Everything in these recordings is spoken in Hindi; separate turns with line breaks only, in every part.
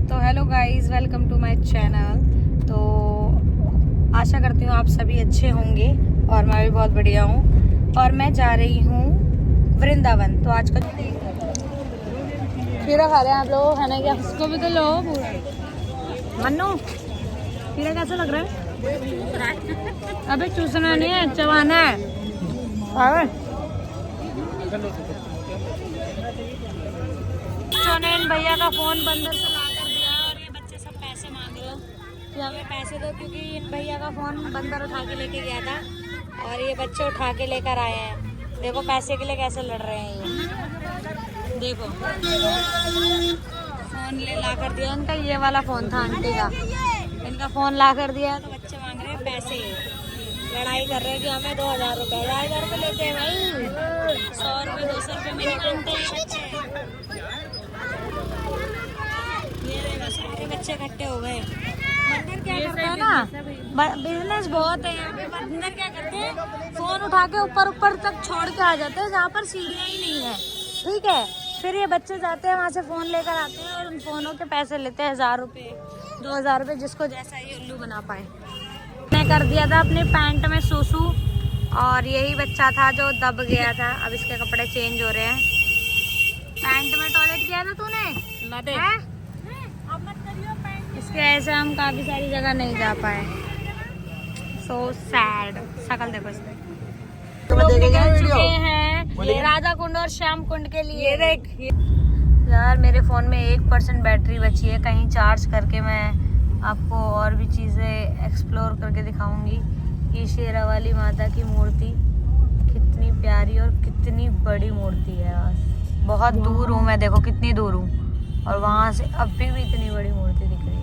तो hello guys, welcome to my channel. तो आशा करती हूँ आप सभी अच्छे होंगे और मैं भी बहुत बढ़िया हूँ। और मैं जा रही हूँ वृंदावन। तो आज का खीरा खा रहे हैं आप लोग, है ना? क्या इसको भी तो लो पूरा। मन्नू, खीरा कैसा लग रहा है? अबे चूसना नहीं है, चबाना है। इन भैया का फोन बंदर से ला कर दिया और ये बच्चे सब पैसे मांग रहे हो कि हमें पैसे दो, क्योंकि इन भैया का फोन बंदर उठा के लेके गया था और ये बच्चे उठा के लेकर आए हैं। देखो पैसे के लिए कैसे लड़ रहे हैं ये। देखो फोन ला कर दिया इनका, ये वाला फोन था आंटी का, इनका फोन ला कर दिया तो बच्चे मांग रहे हैं पैसे। लड़ाई कर रहे हैं कि हमें 2000 रुपये, 2000 रुपये लेते हैं भाई। 100 रुपये 200 रुपये में नहीं मांगते हैं बच्चे। ये देखो सारे बच्चे इकट्ठे हो गए। बंदर क्या करते हैं ना, बिजनेस बहुत है यहाँ पे। बंदर क्या करते हैं, फोन उठा के ऊपर ऊपर तक छोड़ के आ जाते हैं जहाँ पर सीढ़ियाँ ही नहीं है। ठीक है, फिर ये बच्चे जाते हैं वहाँ से फोन लेकर आते हैं और उन फोनों के पैसे लेते हैं 1000 रुपये 2000 रुपये, जिसको जैसा ही उल्लू बना पाए। मैंने कर दिया था अपने पैंट में सूसू और यही बच्चा था जो दब गया था। अब इसके कपड़े चेंज हो रहे हैं। पैंट में टॉयलेट किया था तूने? इसके ऐसे हम काफी सारी जगह नहीं जा पाए। So sad. शकल देखो इसमें। लोग निकल चुके हैं राधा कुंड और श्याम कुंड के लिए। देख यार, मेरे फोन में 1% बैटरी बची है। कहीं चार्ज करके मैं आपको और भी चीजें एक्सप्लोर करके दिखाऊंगी। ये शेरावाली माता की मूर्ति कितनी प्यारी और कितनी बड़ी मूर्ति है यार। बहुत दूर हूँ मैं, देखो कितनी दूर हूँ, और वहां से अभी भी इतनी बड़ी मूर्ति दिख रही है।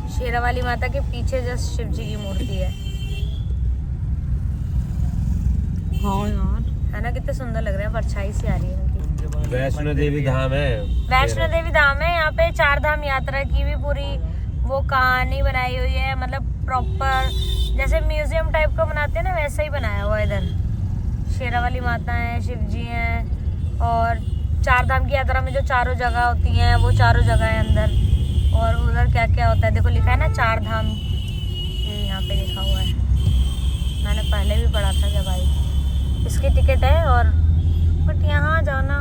शेरावाली माता के पीछे जस्ट शिव जी की मूर्ति है। हाँ यार, है ना? कितने सुंदर लग रहे हैं, परछाई सी आ रही है इनकी।
वैष्णो देवी धाम है।
वैष्णो देवी धाम है। यहाँ पे 4 धाम यात्रा की भी पूरी वो कहानी बनाई हुई है। मतलब प्रॉपर जैसे म्यूजियम टाइप का बनाते हैं ना, वैसा ही बनाया हुआ है। इधर शेरावाली माता है, शिव जी हैं, और 4 धाम की यात्रा में जो चारों जगह होती हैं वो चारों जगह है अंदर। और उधर क्या क्या होता है देखो, लिखा है ना 4 धाम, ये यहाँ पे लिखा हुआ है। मैंने पहले भी पढ़ा था जब आई। इसकी टिकट है, और बट यहाँ जाना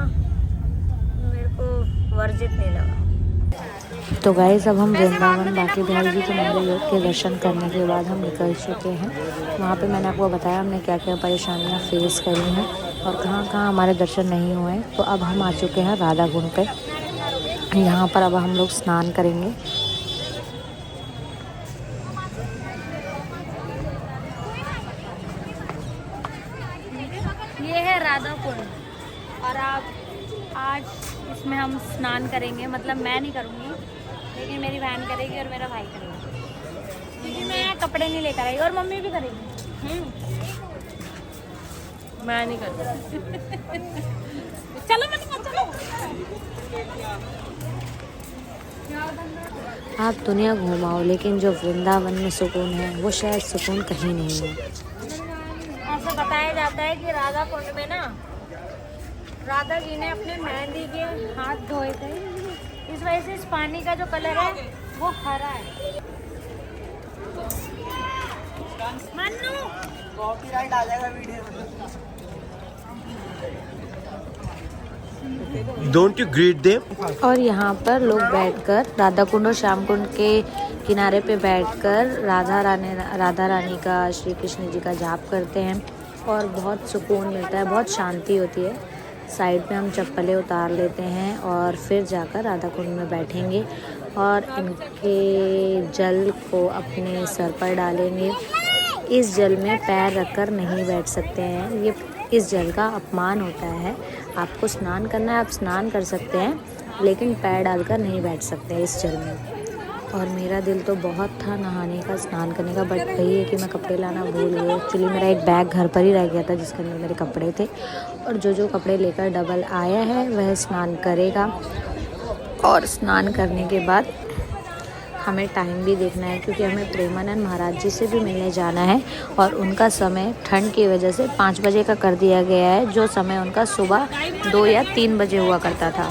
मेरे को वर्जित नहीं लगा।
तो गाइस, अब हम वृंदावन बांके बिहारी जी के मंदिर के दर्शन करने के बाद हम निकल चुके हैं। वहाँ पे मैंने आपको बताया हमने क्या क्या परेशानियाँ फेस करी हैं और कहाँ कहाँ हमारे दर्शन नहीं हुए। तो अब हम आ चुके हैं राधा कुंड पे। यहाँ पर अब हम लोग स्नान करेंगे।
ये है राधा कुंड, और आप आज इसमें हम स्नान करेंगे। मतलब मैं नहीं करूँगी, लेकिन मेरी बहन करेगी और मेरा भाई करेगा, क्योंकि मैं कपड़े नहीं लेकर आई, और मम्मी भी करेगी। मैं नहीं करूँगी। चलो मम्मी चलो।
आप दुनिया घुमाओ, लेकिन जो वृंदावन में सुकून है वो शायद सुकून कहीं नहीं है।
ऐसा बताया जाता है कि राधा कुंड में ना राधा जी ने अपने मेहंदी के हाथ धोए थे, इस वजह से इस पानी का जो कलर है वो हरा है। मन्नू कॉपीराइट आ जाएगा वीडियो में।
Don't you greet them.
और यहाँ पर लोग बैठकर राधा कुंड और श्याम कुंड के किनारे पे बैठकर राधा रानी का, श्री कृष्ण जी का जाप करते हैं और बहुत सुकून मिलता है, बहुत शांति होती है। साइड पे हम चप्पलें उतार लेते हैं और फिर जाकर राधा कुंड में बैठेंगे और इनके जल को अपने सर पर डालेंगे। इस जल में पैर रखकर नहीं बैठ सकते हैं, ये इस जल का अपमान होता है। आपको स्नान करना है, आप स्नान कर सकते हैं, लेकिन पैर डालकर नहीं बैठ सकते इस जल में। और मेरा दिल तो बहुत था नहाने का, स्नान करने का, बट वही है कि मैं कपड़े लाना भूल गई। एक्चुअली मेरा एक बैग घर पर ही रह गया था जिसके अंदर मेरे कपड़े थे, और जो कपड़े लेकर डबल आया है वह स्नान करेगा। और स्नान करने के बाद हमें टाइम भी देखना है, क्योंकि हमें प्रेमानंद महाराज जी से भी मिलने जाना है और उनका समय ठंड की वजह से 5 बजे का कर दिया गया है, जो समय उनका सुबह 2 या 3 बजे हुआ करता था।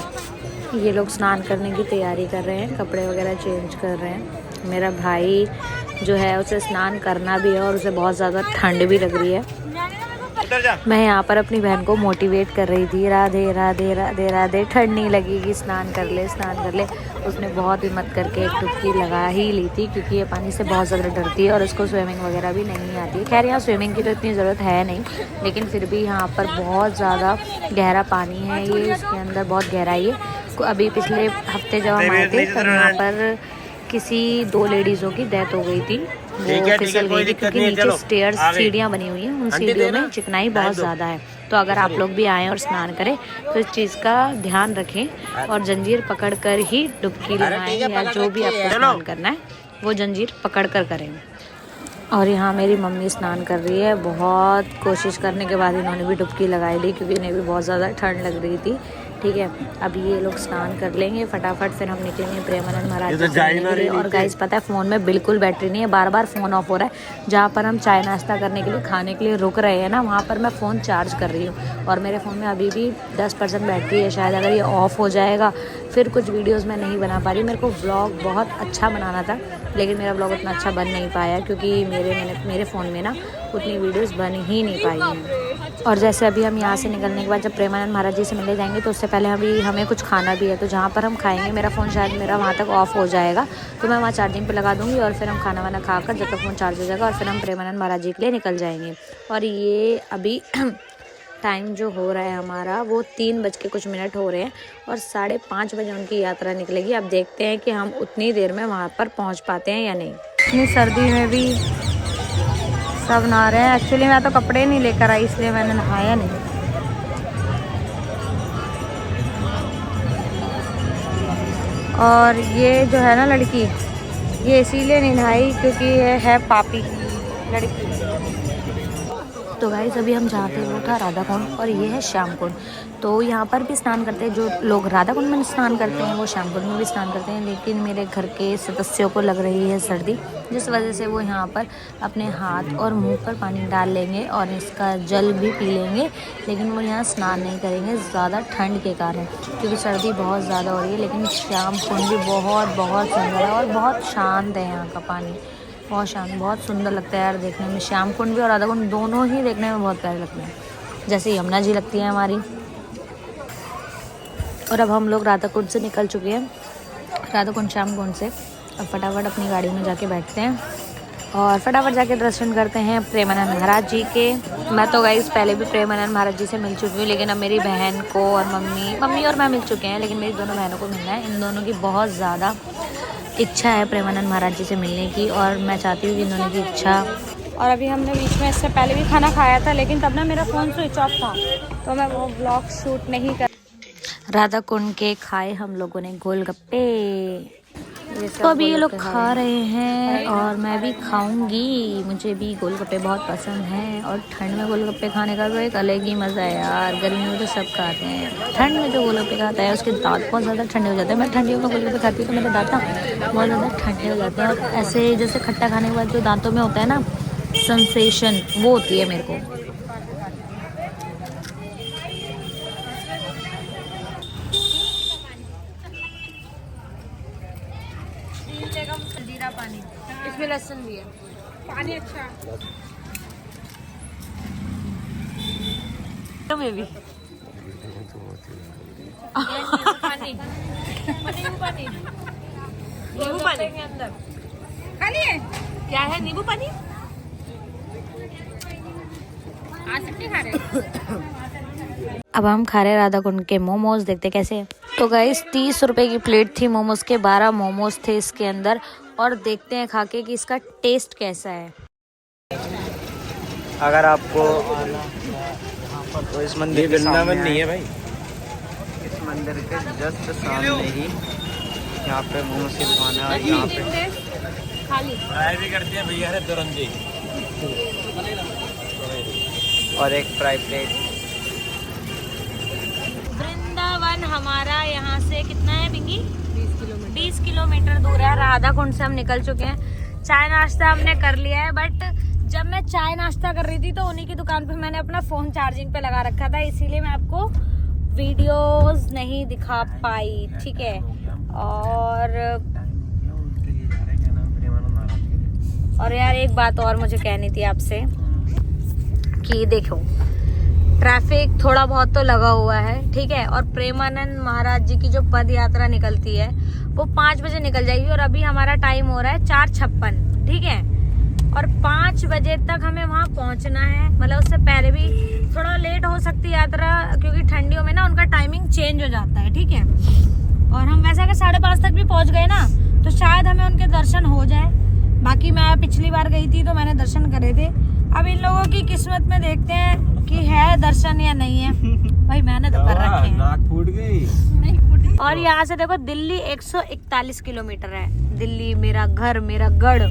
ये लोग स्नान करने की तैयारी कर रहे हैं, कपड़े वगैरह चेंज कर रहे हैं। मेरा भाई जो है उसे स्नान करना भी है और उसे बहुत ज़्यादा ठंड भी लग रही है। मैं यहाँ पर अपनी बहन को मोटिवेट कर रही थी, राधे राधे राधे राधे, ठंड नहीं लगेगी, स्नान कर ले स्नान कर ले। उसने बहुत हिम्मत करके एक डुबकी लगा ही ली थी, क्योंकि ये पानी से बहुत ज़्यादा डरती है और उसको स्विमिंग वगैरह भी नहीं आती है। खैर यहाँ स्विमिंग की तो इतनी ज़रूरत है नहीं, लेकिन फिर भी यहाँ पर बहुत ज़्यादा गहरा पानी है, ये इसके अंदर बहुत गहराई है। अभी पिछले हफ्ते जब हम आए थे तब यहाँ पर किसी 2 लेडीज़ों की डेथ हो गई थी, वो फिसल गई थी, क्योंकि नीचे स्टेयर्स सीढ़ियाँ बनी हुई हैं, उन सीढ़ियों में चिकनाई बहुत ज़्यादा है। तो अगर आप लोग भी आएँ और स्नान करें तो इस चीज़ का ध्यान रखें और जंजीर पकड़ कर ही डुबकी लगाएं, या जो भी आपको स्नान करना है वो जंजीर पकड़ कर करें। और यहाँ मेरी मम्मी स्नान कर रही है, बहुत कोशिश करने के बाद इन्होंने भी डुबकी लगाई ली, क्योंकि इन्हें भी बहुत ज़्यादा ठंड लग रही थी। ठीक है, अभी ये लोग स्नान कर लेंगे फटाफट, फिर हम निकलेंगे प्रेमानंद महाराज जी के लिए। और गाइस पता है फ़ोन में बिल्कुल बैटरी नहीं है, बार बार फ़ोन ऑफ हो रहा है। जहाँ पर हम चाय नाश्ता करने के लिए खाने के लिए रुक रहे हैं ना, वहाँ पर मैं फ़ोन चार्ज कर रही हूँ और मेरे फ़ोन में अभी भी 10% बैटरी है। शायद अगर ये ऑफ़ हो जाएगा फिर कुछ वीडियोज़ मैं नहीं बना पा रही। मेरे को व्लॉग बहुत अच्छा बनाना था, लेकिन मेरा व्लॉग उतना अच्छा बन नहीं पाया, क्योंकि मेरे फ़ोन में ना उतनी वीडियोज़ बन ही नहीं पाई हैं। और जैसे अभी हम यहाँ से निकलने के बाद जब प्रेमानंद महाराज जी से मिलने जाएंगे तो उससे पहले हमें कुछ खाना भी है, तो जहाँ पर हम खाएंगे मेरा फ़ोन शायद मेरा वहाँ तक ऑफ़ हो जाएगा, तो मैं वहाँ चार्जिंग पे लगा दूँगी और फिर हम खाना वाना खाकर जब तक फ़ोन चार्ज हो जाएगा और फिर हम प्रेमानंद महाराज जी के लिए निकल जाएंगे। और ये अभी टाइम जो हो रहा है हमारा वो 3:00 हो रहे हैं और 5:30 बजे उनकी यात्रा निकलेगी। अब देखते हैं कि हम उतनी देर में वहाँ पर पहुँच पाते हैं या नहीं। इतनी सर्दी में भी सब नहा रहे हैं। एक्चुअली मैं तो कपड़े नहीं लेकर आई, इसलिए मैंने नहाया नहीं। और ये जो है ना लड़की, ये इसीलिए नहीं नहाई क्योंकि ये है पापी लड़की। तो गाइस अभी हम जहाँ थे वो था राधा कुंड और ये है श्याम कुंड। तो यहाँ पर भी स्नान करते हैं, जो लोग राधा कुंड में स्नान करते हैं वो श्याम कुंड में भी स्नान करते हैं। लेकिन मेरे घर के सदस्यों को लग रही है सर्दी, जिस वजह से वो यहाँ पर अपने हाथ और मुंह पर पानी डाल लेंगे और इसका जल भी पी लेंगे, लेकिन वो यहाँ स्नान नहीं करेंगे ज़्यादा ठंड के कारण, क्योंकि सर्दी बहुत ज़्यादा हो रही है। लेकिन श्याम कुंड भी बहुत बहुत सुंदर है और बहुत शांत है, यहाँ का पानी बहुत शांत, बहुत सुंदर लगता है यार देखने में। श्याम कुंड भी और राधा कुंड दोनों ही देखने में बहुत प्यारे लगते हैं, जैसे यमुना जी लगती है हमारी। और अब हम लोग राधा कुंड से निकल चुके हैं, राधा कुंड श्याम कुंड से। अब फटाफट अपनी गाड़ी में जाके बैठते हैं और फटाफट जाके दर्शन करते हैं प्रेमानंद महाराज जी के। मैं तो गाइस पहले भी प्रेमानंद महाराज जी से मिल चुकी हूँ, लेकिन अब मेरी बहन को और मम्मी और मैं मिल चुके हैं, लेकिन मेरी दोनों बहनों को मिलना है। इन दोनों की बहुत ज़्यादा इच्छा है प्रेमानंद महाराज जी से मिलने की, और मैं चाहती हूँ कि इन दोनों की इच्छा। और अभी हमने बीच में इससे पहले भी खाना खाया था, लेकिन तब ना मेरा फ़ोन स्विच ऑफ था, तो मैं वो ब्लॉग शूट नहीं कर। राधा कुंड के खाए हम लोगों ने गोलगप्पे, तो अभी ये लोग खा रहे हैं और मैं भी खाऊंगी। मुझे भी गोलगप्पे बहुत पसंद हैं और ठंड में गोलगप्पे खाने का तो एक अलग ही मज़ा है यार। गर्मी में तो सब खाते हैं, ठंड में जो गोलगप्पे खाता है उसके दांत बहुत ज़्यादा ठंडे हो जाते हैं। मैं ठंडियों में गोलगप्पे खाती हूँ तो मेरे दांत बहुत ज़्यादा ठंडे हो जाते हैं, और ऐसे जैसे खट्टा खाने के बाद जो दांतों में होता है ना सेंसेशन, वो होती है मेरे को। पानी इसमें लहसुन भी है, पानी अच्छा तो में भी पानी नींबू पानी के अंदर खाली है। क्या है नींबू पानी? आज सबके खा रहे। अब हम खा रहे राधा कुंड के मोमोज, देखते कैसे। तो गाइस 30 रुपए की प्लेट थी मोमोज के, 12 मोमोज थे इसके अंदर, और देखते हैं खा के कि इसका टेस्ट कैसा है।
अगर आपको तो इस मंदिर के सामने नहीं है भाई, इस मंदिर के जस्ट सामने ही यहाँ पे मोमोज की दुकान है, और यहाँ पे
फ्राई भी करते हैं भैया है तुरंत,
और एक फ्राई प्लेट।
वृंदावन हमारा यहाँ से कितना है बिंगी? 20 किलोमीटर दूर है। राधा कुंड से हम निकल चुके हैं। चाय नाश्ता हमने कर लिया है, बट जब मैं चाय नाश्ता कर रही थी तो उन्हीं की दुकान पे मैंने अपना फ़ोन चार्जिंग पे लगा रखा था, इसीलिए मैं आपको वीडियोस नहीं दिखा पाई, ठीक है। और यार एक बात और मुझे कहनी थी आपसे कि देखो ट्रैफिक थोड़ा बहुत तो लगा हुआ है, ठीक है। और प्रेमानंद महाराज जी की जो पद यात्रा निकलती है वो 5 बजे निकल जाएगी और अभी हमारा टाइम हो रहा है 4:56, ठीक है। और 5 बजे तक हमें वहाँ पहुँचना है, मतलब उससे पहले भी थोड़ा लेट हो सकती है यात्रा, क्योंकि ठंडियों में ना उनका टाइमिंग चेंज हो जाता है, ठीक है। और हम वैसे अगर 5:30 तक भी पहुँच गए ना तो शायद हमें उनके दर्शन हो जाए। बाकी मैं पिछली बार गई थी तो मैंने दर्शन करे थे। अब इन लोगों की किस्मत में देखते हैं कि है दर्शन या नहीं है। भाई मैंने तो कर रखे हैं।
नाक फूट गई।
नहीं फूटी। और यहाँ से देखो दिल्ली 141 किलोमीटर है। दिल्ली मेरा घर, मेरा गढ़।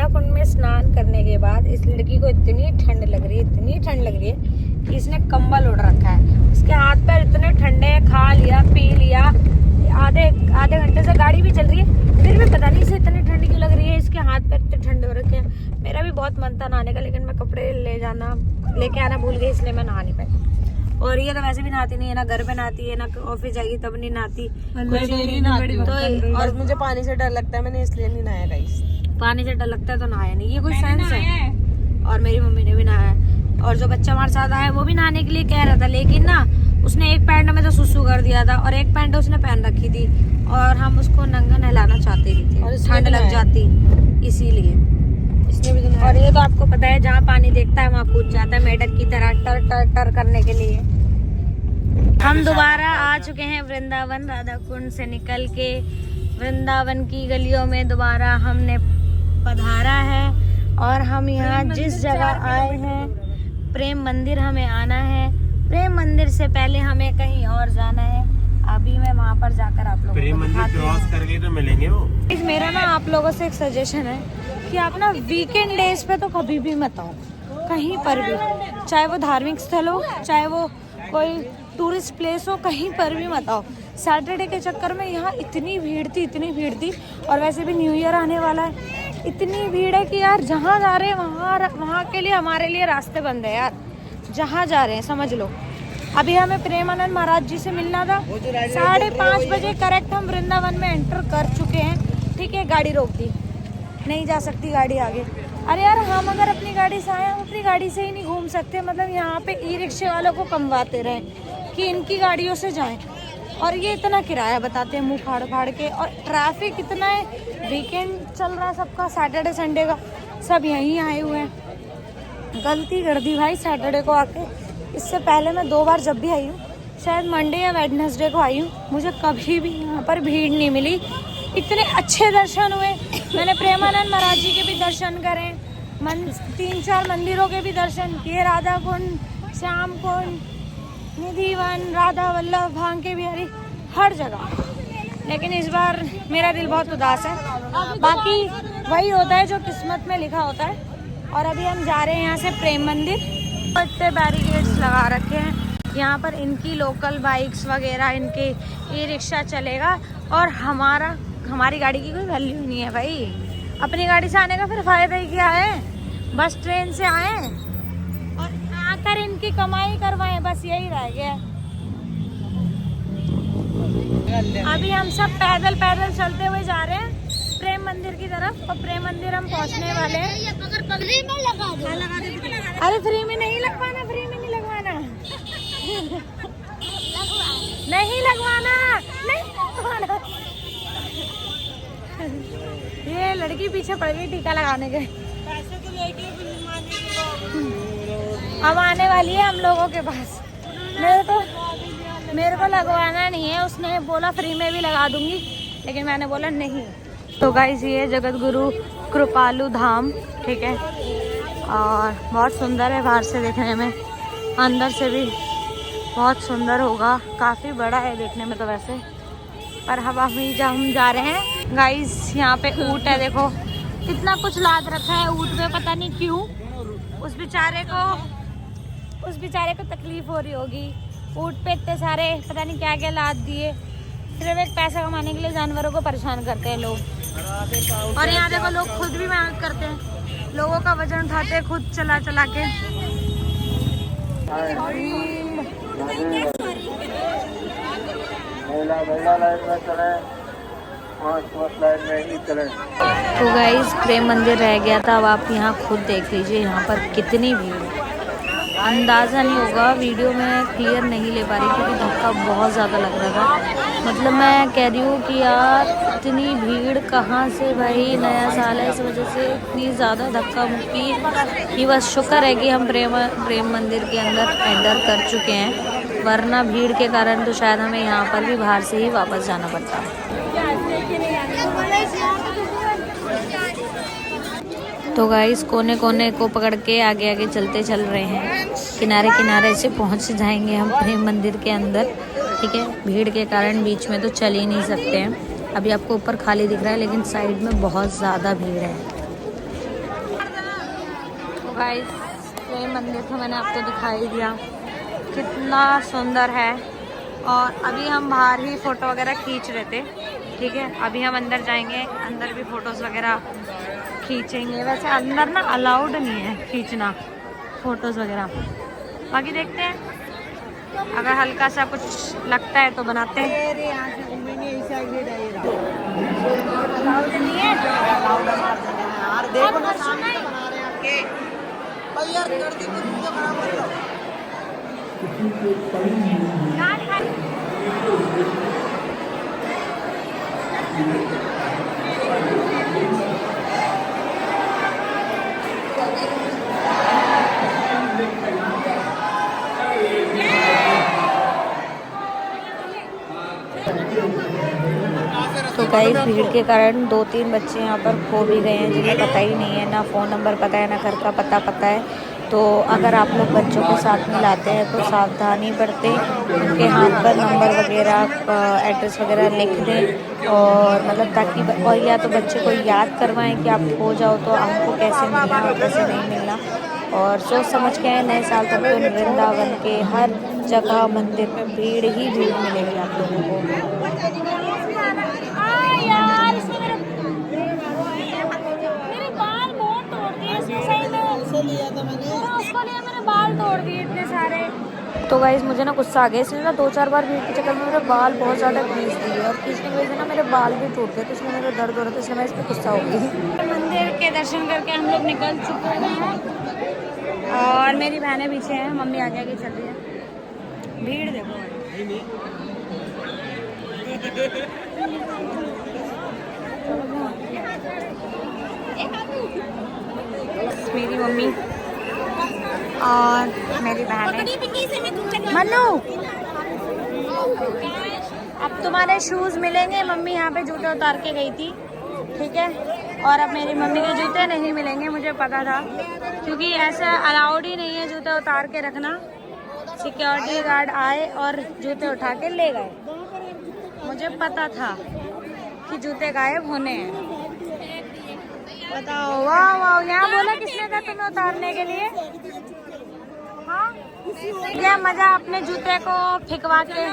कुंड में स्नान करने के बाद इस लड़की को इतनी ठंड लग रही है, इतनी ठंड लग रही है कि इसने कंबल ओढ़ रखा है। इसके हाथ पैर इतने ठंडे हैं, खा लिया पी लिया, आधे घंटे से गाड़ी भी चल रही है, फिर भी पता नहीं इसे इतनी ठंड क्यों लग रही है। इसके हाथ पैर इतने ठंडे हो रखे हैं। मेरा भी बहुत मन था नहाने का, लेकिन मैं कपड़े लेके आना भूल गई, इसलिए मैं नहा नहीं पाई। और ये तो वैसे भी नहाती नहीं है, ना घर पे नहाती है, ना ऑफिस जाएगी तब नहीं नहाती। तो और
मुझे पानी से डर लगता है, मैंने इसलिए नहीं नहाया गाइस।
पानी से डर लगता है तो नहाया नहीं, ये कोई सेंस है। और मेरी मम्मी ने भी नहाया है। और जो बच्चा हमारे साथ आया वो भी नहाने के लिए कह रहा था, लेकिन ना उसने एक पैंट में तो सुसु कर दिया था और एक पैंट उसने पहन रखी थी और हम उसको नंगा नहलाना चाहते ही थे, ठंड लग जाती इसीलिए।
इसने भी
और ये तो आपको पता है जहाँ पानी देखता है वहाँ कूद जाता है मेढक की तरह, टर टर टर करने के लिए। हम दोबारा आ चुके हैं वृंदावन। राधा कुंड से निकल के वृंदावन की गलियों में दोबारा हमने पधारा है। और हम यहाँ जिस जगह आए हैं प्रेम मंदिर हमें आना है। प्रेम मंदिर से पहले हमें कहीं और जाना है। अभी मैं वहाँ पर जाकर आप लोगों
प्रेम
को
मंदिर
दिखाती
क्रॉस
हूँ।
करके तो मिलेंगे वो।
मेरा ना आप लोगों से एक सजेशन है कि आप ना वीकेंड डेज पे तो कभी भी मत आओ, कहीं पर भी, चाहे वो धार्मिक स्थल हो, चाहे वो कोई टूरिस्ट प्लेस हो, कहीं पर भी मत आओ। सैटरडे के चक्कर में यहाँ इतनी भीड़ थी। और वैसे भी न्यू ईयर आने वाला है, इतनी भीड़ है कि यार जहाँ जा रहे हैं वहाँ के लिए हमारे लिए रास्ते बंद है यार। जहाँ जा रहे हैं समझ लो। अभी हमें प्रेमानंद महाराज जी से मिलना था। 5:30 बजे करेक्ट हम वृंदावन में एंटर कर चुके हैं, ठीक है। गाड़ी रोक दी, नहीं जा सकती गाड़ी आगे। अरे यार हम अगर अपनी गाड़ी से आए, हम अपनी गाड़ी से ही नहीं घूम सकते। मतलब यहाँ पे ई रिक्शे वालों को कमवाते रहे कि इनकी गाड़ियों से जाएं, और ये इतना किराया बताते हैं मुंह फाड़ फाड़ के। और ट्रैफिक इतना है, वीकेंड चल रहा है सबका, सैटरडे संडे का, सब यहीं आए हुए हैं। गलती कर दी भाई सैटरडे को आके। इससे पहले मैं 2 बार जब भी आई हूँ, शायद मंडे या वेडनेसडे को आई हूँ, मुझे कभी भी यहाँ पर भीड़ नहीं मिली। इतने अच्छे दर्शन हुए। मैंने प्रेमानंद महाराज जी के भी दर्शन करे, 3-4 मंदिरों के भी दर्शन किए, राधा कुंड, श्याम कुंड, निधिवन, राधा वल्लभ, भांके बिहारी, हर जगह। लेकिन इस बार मेरा दिल बहुत उदास है। बाकी वही होता है जो किस्मत में लिखा होता है। और अभी हम जा रहे हैं यहाँ से प्रेम मंदिर। इतने बैरिकेड्स लगा रखे हैं यहाँ पर, इनकी लोकल बाइक्स वगैरह, इनके ई रिक्शा चलेगा। और हमारी गाड़ी की कोई वैल्यू नहीं है भाई। अपनी गाड़ी से आने का फिर फायदा ही क्या है। बस ट्रेन से आए और आकर इनकी कमाई करवाएं, बस यही रह गया। अभी हम सब पैदल चलते हुए जा रहे हैं प्रेम मंदिर की तरफ। और प्रेम मंदिर हम पहुंचने वाले हैं। अरे फ्री में नहीं लगवाना, फ्री में नहीं लगवाना, नहीं लगवाना। ये लड़की पीछे पड़ गई टीका लगाने के। अब आने वाली है हम लोगों के पास। मेरे को लगवाना नहीं है। उसने बोला फ्री में भी लगा दूंगी, लेकिन मैंने बोला नहीं। तो गाइस ये जगत गुरु कृपालु धाम, ठीक है। और बहुत सुंदर है बाहर से देखने में, अंदर से भी बहुत सुंदर होगा। काफ़ी बड़ा है देखने में तो वैसे, पर हम जा रहे हैं गाइस। यहाँ पे ऊँट है, देखो कितना कुछ लाद रखा है ऊँट पे, पता नहीं क्यों। उस बेचारे को तकलीफ हो रही होगी। ऊँट पे इतने सारे पता नहीं क्या क्या लाद दिए, सिर्फ एक पैसा कमाने के लिए जानवरों को परेशान करते हैं लोग। और यहाँ देखो लोग खुद भी मेहनत करते हैं, लोगों का वजन उठाते हैं खुद चला के।
तो गाइस प्रेम मंदिर रह गया था, अब आप यहाँ खुद देख लीजिए यहाँ पर कितनी भीड़ है। अंदाज़ा नहीं होगा, वीडियो में क्लियर नहीं ले पा रही क्योंकि धक्का बहुत ज़्यादा लग रहा था। मतलब मैं कह रही हूँ कि यार इतनी भीड़ कहाँ से, भाई नया साल है इस वजह से इतनी ज़्यादा धक्का मुक्की कि बस शुक्र है कि हम प्रेम मंदिर के अंदर एंटर कर चुके हैं, वरना भीड़ के कारण तो शायद हमें यहाँ पर भी बाहर से ही वापस जाना पड़ता। तो गाइस कोने कोने को पकड़ के आगे आगे चलते चल रहे हैं, किनारे किनारे से पहुंच जाएंगे हम प्रेम मंदिर के अंदर। ठीक है, भीड़ के कारण बीच में तो चल ही नहीं सकते हैं। अभी आपको ऊपर खाली दिख रहा है लेकिन साइड में बहुत ज़्यादा भीड़ है। तो गाइस प्रेम मंदिर तो मैंने आपको दिखाई दिया कितना सुंदर है, और अभी हम बाहर ही फ़ोटो वगैरह खींच रहे थे। ठीक है, अभी हम अंदर जाएंगे, अंदर भी फ़ोटोज़ वगैरह खींचेंगे। वैसे अंदर ना अलाउड नहीं है खींचना फ़ोटोज़ वगैरह, बाकी देखते हैं अगर हल्का सा कुछ लगता है तो बनाते हैं। तो गाइस भीड़ के कारण 2-3 बच्चे यहाँ पर खो भी गए हैं, जिन्हें पता ही नहीं है, ना फ़ोन नंबर पता है ना घर का पता है। तो अगर आप लोग बच्चों को साथ में लाते हैं तो सावधानी बरतें, उनके हाथ पर नंबर वगैरह एड्रेस वगैरह लिख दें, और मतलब ताकि और या तो बच्चे को याद करवाएं कि आप खो जाओ तो हमको कैसे मिलना और कैसे नहीं मिलना। और सोच समझ के आए, नए साल तक तो वृंदावन के हर जगह मंदिर में भीड़ ही भीड़ मिलेगी आप लोगों को।
मेरे बाल बहुत तोड़ दिए सही में, उसको लिए मेरे बाल तोड़ दिए इतने सारे।
तो गाइस मुझे ना गुस्सा आ गया, इसलिए ना 2-4 बार भीड़ के चक्कर में मेरे बाल बहुत ज़्यादा खींच दिए, और खींचने की वजह से ना मेरे बाल भी टूट गए, तो इसलिए मेरा दर्द हो रहा था, इसलिए मैं इस पर गुस्सा हो गई।
मंदिर के दर्शन करके हम लोग निकल चुके हैं, और मेरी बहनें पीछे हैं, मम्मी आगे आगे चल रही है। भीड़ देखो, मेरी मम्मी और मेरी बहनें। मन्नू अब तुम्हारे शूज़ मिलेंगे, मम्मी यहाँ पे जूते उतार के गई थी। ठीक है, और अब मेरी मम्मी के जूते नहीं मिलेंगे, मुझे पता था, क्योंकि ऐसा अलाउड ही नहीं है जूते उतार के रखना। सिक्योरिटी गार्ड आए और जूते उठा के ले गए, मुझे पता था कि जूते गायब होने हैं। बताओ, वाह वाह, यहाँ बोला किसने था तुम्हें उतारने के लिए? हाँ, क्या मजा अपने जूते को फिकवा के।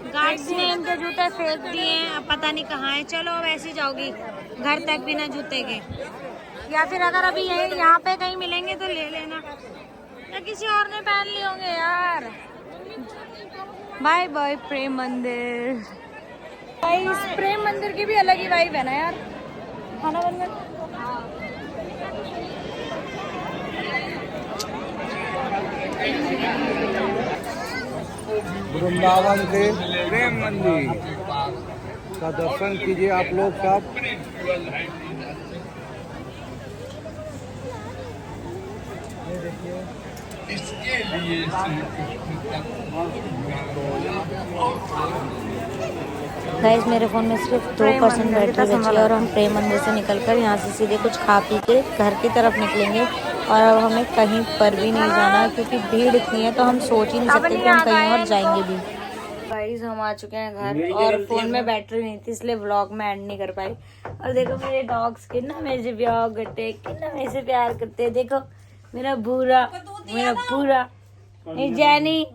गार्ड्स ने इनके जूते फेंक दिए, अब पता नहीं कहाँ है। चलो अब ऐसे जाओगी घर तक बिना जूते के, या फिर अगर अभी यहाँ पे कहीं मिलेंगे तो ले लेना, या किसी और ने पहन लिए होंगे यार। बाय बाय प्रेम मंदिर। इस प्रेम मंदिर की भी अलग ही वाइब है ना यार। खाना बन गया।
वृंदावन के प्रेम मंदिर का दर्शन कीजिए आप लोग सब।
गाइस मेरे फ़ोन में सिर्फ 2% बैटरी बची है, और हम प्रेम मंदिर से निकलकर यहाँ से सीधे कुछ खा पी के घर की तरफ निकलेंगे, और अब हमें कहीं पर भी नहीं जाना क्योंकि भीड़ इतनी है, तो हम सोच ही नहीं सकते कि हम कहीं और जाएंगे भी। गाइस हम आ चुके हैं घर, और फ़ोन में बैटरी नहीं थी इसलिए व्लॉग में ऐड नहीं कर पाई। और देखो मेरे डॉग्स कितना मेरे से प्यार करते हैं, कितना मेरे से प्यार करते हैं। देखो मेरा पूरा जैनी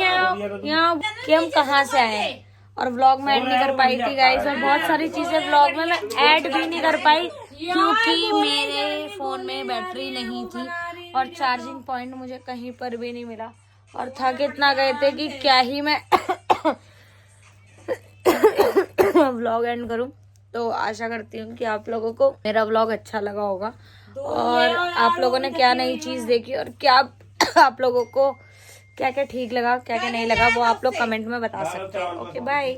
आओ यहाँ कि हम कहाँ से आए, और व्लॉग में ऐड नहीं कर पाई थी गाइस। और बहुत सारी चीजें व्लॉग में मैं ऐड भी नहीं कर पाई क्योंकि मेरे फोन में बैटरी नहीं थी, और चार्जिंग पॉइंट मुझे कहीं पर भी नहीं मिला और थक इतना गए थे कि क्या ही मैं व्लॉग एंड करूं। तो आशा करती हूँ कि आप लोगों को मेरा व्लॉग अच्छा लगा होगा और आप लोगों ने क्या नई चीज़ देखी और क्या आप लोगों को क्या क्या ठीक लगा क्या क्या नहीं लगा वो आप लोग कमेंट में बता सकते हो। Okay bye.